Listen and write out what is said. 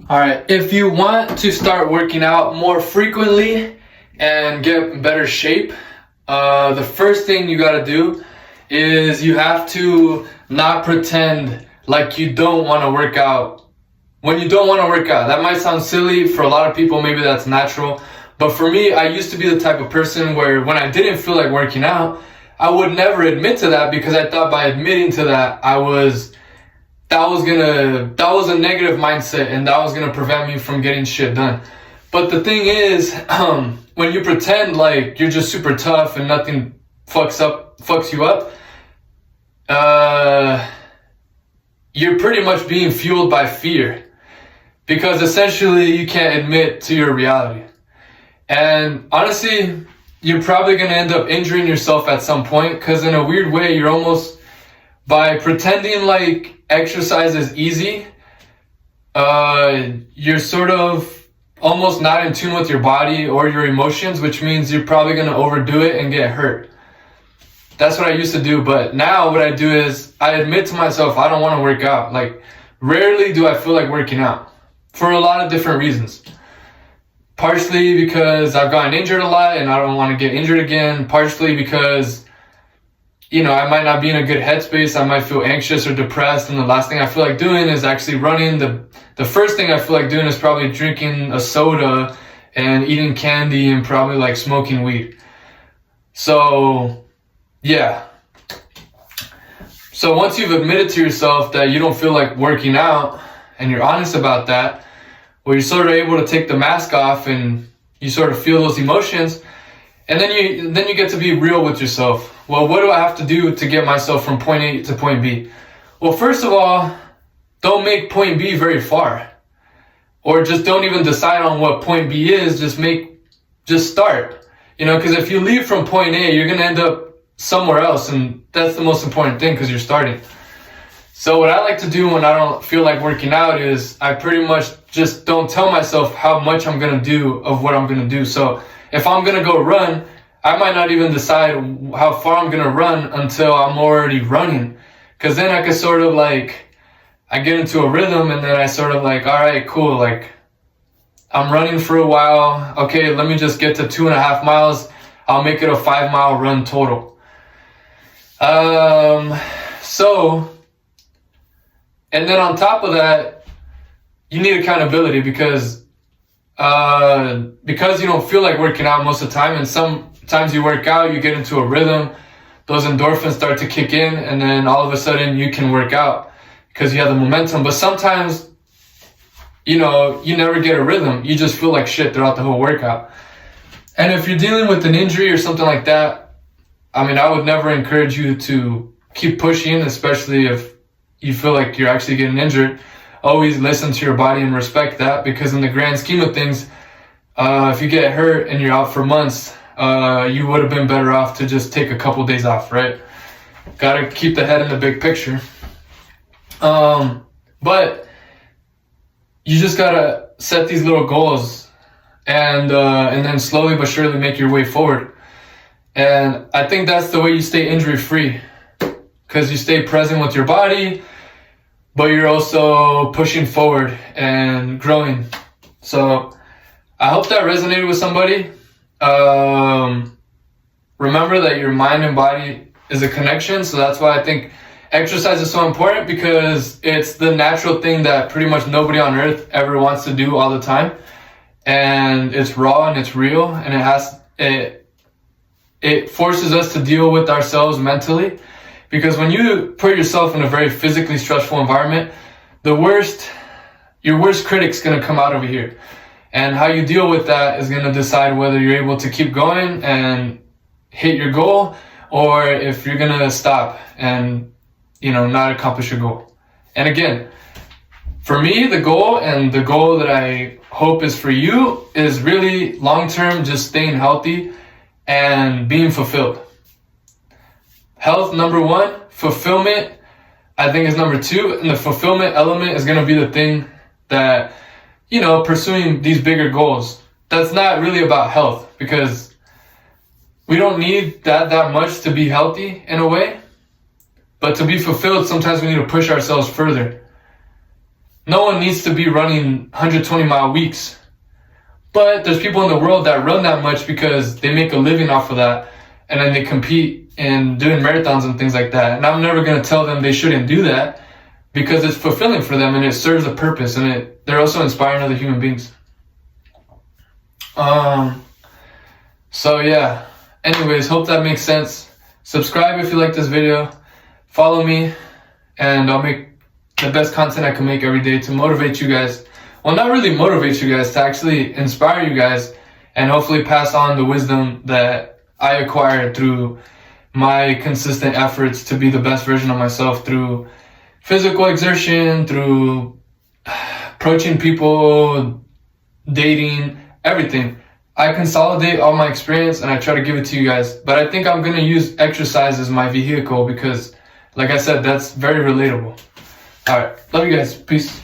All right, if you want to start working out more frequently and get in better shape, the first thing you gotta do is you have to not pretend like you don't want to work out. When you don't want to work out, that might sound silly for a lot of people, maybe that's natural. But for me, I used to be the type of person where when I didn't feel like working out, I would never admit to that because I thought by admitting to that, that was a negative mindset and that was gonna prevent me from getting shit done. But the thing is, when you pretend like you're just super tough and nothing fucks you up, you're pretty much being fueled by fear because essentially you can't admit to your reality. And honestly, you're probably gonna end up injuring yourself at some point because in a weird way, you're almost, by pretending like exercise is easy, you're sort of almost not in tune with your body or your emotions, which means you're probably going to overdo it and get hurt. That's what I used to do, but now what I do is I admit to myself I don't want to work out. Like, rarely do I feel like working out for a lot of different reasons. Partially because I've gotten injured a lot and I don't want to get injured again. Partially because I might not be in a good headspace. I might feel anxious or depressed. And the last thing I feel like doing is actually running. The first thing I feel like doing is probably drinking a soda and eating candy and probably like smoking weed. So, yeah. So once you've admitted to yourself that you don't feel like working out and you're honest about that, well, you're sort of able to take the mask off and you sort of feel those emotions. And then you get to be real with yourself. Well, what do I have to do to get myself from point A to point B? Well, first of all, don't make point B very far. Or just don't even decide on what point B is, just start. Because if you leave from point A, you're going to end up somewhere else. And that's the most important thing because you're starting. So what I like to do when I don't feel like working out is I pretty much just don't tell myself how much I'm going to do of what I'm going to do. So if I'm going to go run, I might not even decide how far I'm going to run until I'm already running. Because then I could sort of I get into a rhythm and then I sort of all right, cool. I'm running for a while. Okay, let me just get to 2.5 miles. I'll make it a 5-mile run total. And then on top of that, you need accountability because you don't feel like working out most of the time, and sometimes you work out, you get into a rhythm, those endorphins start to kick in, and then all of a sudden you can work out because you have the momentum. But sometimes, you never get a rhythm. You just feel like shit throughout the whole workout. And if you're dealing with an injury or something like that, I would never encourage you to keep pushing, especially if you feel like you're actually getting injured. Always listen to your body and respect that, because in the grand scheme of things, if you get hurt and you're out for months, you would have been better off to just take a couple days off, right? Gotta keep the head in the big picture. But you just gotta set these little goals and then slowly but surely make your way forward. And I think that's the way you stay injury free, because you stay present with your body, but you're also pushing forward and growing. So I hope that resonated with somebody. Remember that your mind and body is a connection. So that's why I think exercise is so important, because it's the natural thing that pretty much nobody on earth ever wants to do all the time. And it's raw and it's real, and it forces us to deal with ourselves mentally. Because when you put yourself in a very physically stressful environment, your worst critic's gonna come out over here. And how you deal with that is gonna decide whether you're able to keep going and hit your goal, or if you're gonna stop and, not accomplish your goal. And again, for me, the goal that I hope is for you is really long-term, just staying healthy and being fulfilled. Health, number one. Fulfillment, I think, is number two. And the fulfillment element is going to be the thing that, pursuing these bigger goals. That's not really about health, because we don't need that much to be healthy in a way. But to be fulfilled, sometimes we need to push ourselves further. no one needs to be running 120-mile weeks. But there's people in the world that run that much because they make a living off of that. And then they compete in doing marathons and things like that. And I'm never going to tell them they shouldn't do that because it's fulfilling for them and it serves a purpose. And they're also inspiring other human beings. So yeah. Anyways, hope that makes sense. Subscribe if you like this video. Follow me. And I'll make the best content I can make every day to motivate you guys. Well, not really motivate you guys, to actually inspire you guys and hopefully pass on the wisdom that I acquired through my consistent efforts to be the best version of myself through physical exertion, through approaching people, dating, everything. I consolidate all my experience and I try to give it to you guys. But I think I'm going to use exercise as my vehicle because, like I said, that's very relatable. All right. Love you guys. Peace.